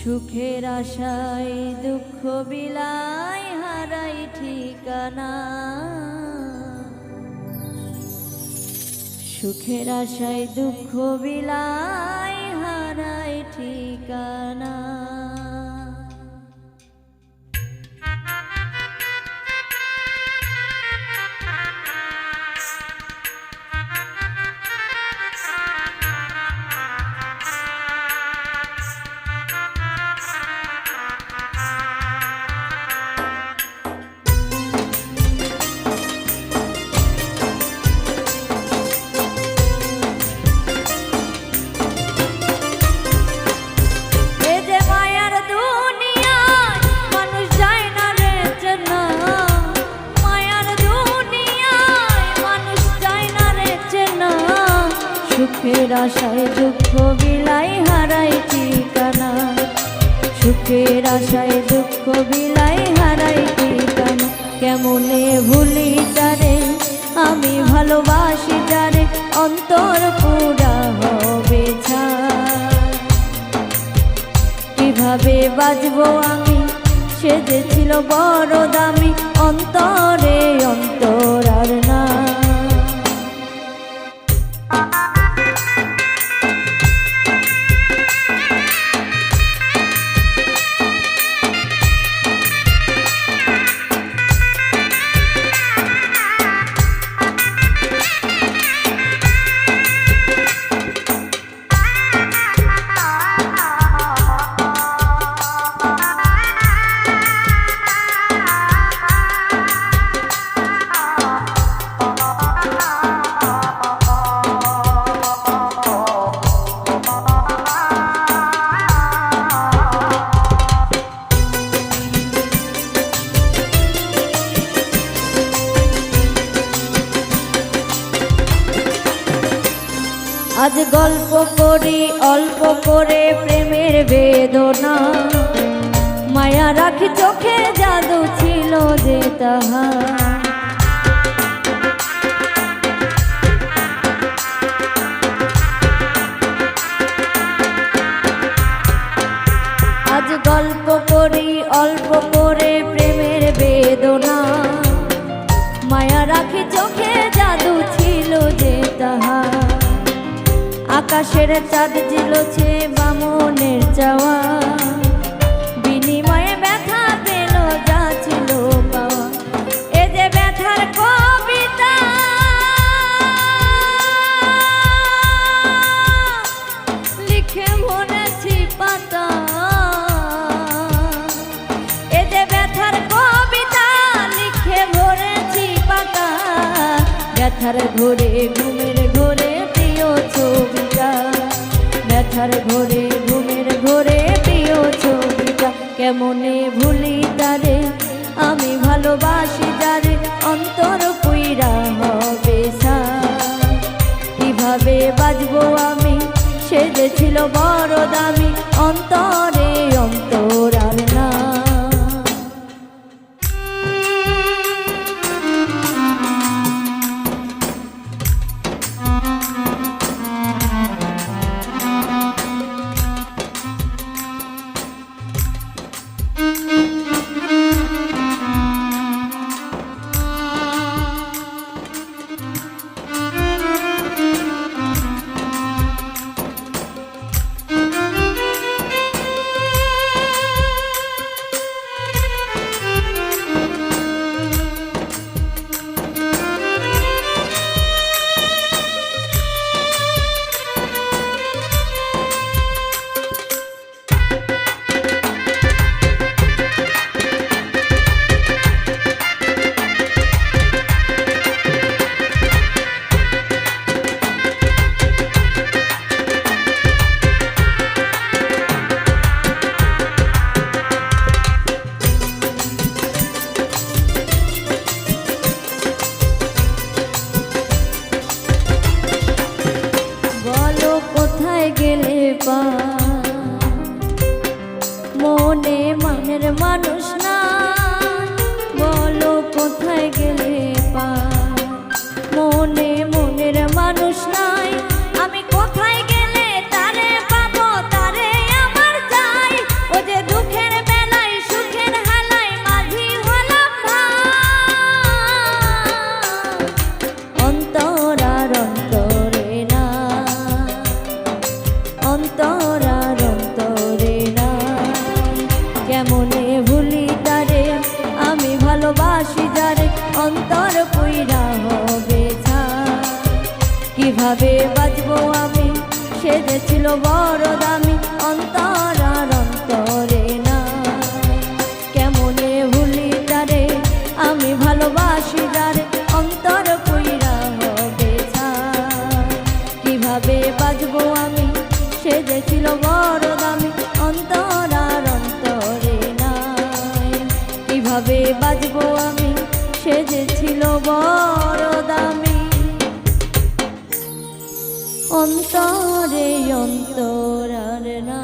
সুখের আশায় দুঃখ বিলাই হারাই ঠিকানা, সুখের আশায় দুঃখ বিলাই হারাই ঠিকানা। সুখের আশায় দুঃখ বিলাই হারাই ঠিকানা, সুখের আশায় দুঃখ বিলাই হারাই ঠিকানা। কেমনে ভুলি তারে আমি ভালোবাসি যারে, অন্তর পুরা হবে ছাই। কিভাবে বাজবো আমি, সে যে ছিল বড় দামি, অন্তরে অন্তর আর না। আজ গল্প করি অল্প করে প্রেমের বেদনা, মায়া রাখি চোখে জাদু ছিল যে তাহার। আজ গল্প করি অল্প করে প্রেমের বেদনা, মায়া রাখি চোখে জাদু ছিল যে তাহার। আকাশের চাঁদ ঝিলছে বামনের চাওয়া, বিনিময়ে ব্যথা পেল যা ছিল পাওয়া। এ যে ব্যথার কবিতা, লিখে মনেছি পাতা। এ যে ব্যথার কবিতা, লিখে ভরেছি পাতা। ব্যথার ঘোরে ঘুমের ঘোরে প্রিয় ছবিটা, ব্যথার ঘোরে ঘুমের ঘোরে প্রিয় ছবিটা। কেমনে ভুলি তারে আমি ভালোবাসি যারে, অন্তর পুইরা হবে ছাই। কিভাবে বাজবো আমি, সে যে ছিল বড় দামি, অন্তরে অন্তর আর না। মনে মনের মানুষ না, বলো কোথায় গেলে পা। মনে মনের মানুষ নাই, আমি কোথায় গেলে তারে পাবো, তারে আমার চাই। ওই কিভাবে বাজবো আমি, সে যে ছিল বড় দামি, অন্তর আর অন্তরে না। কেমনে ভুলি তারে, আমি ভালোবাসি যারে, অন্তর কইরা হবে ছাই। কিভাবে বাজবো আমি, সে যে ছিল বড় দামি, অন্তর আর অন্তরে নাই। কিভাবে বাজবো আমি, সে যে ছিল বড় দামি, অন্তরে অন্তর আর না।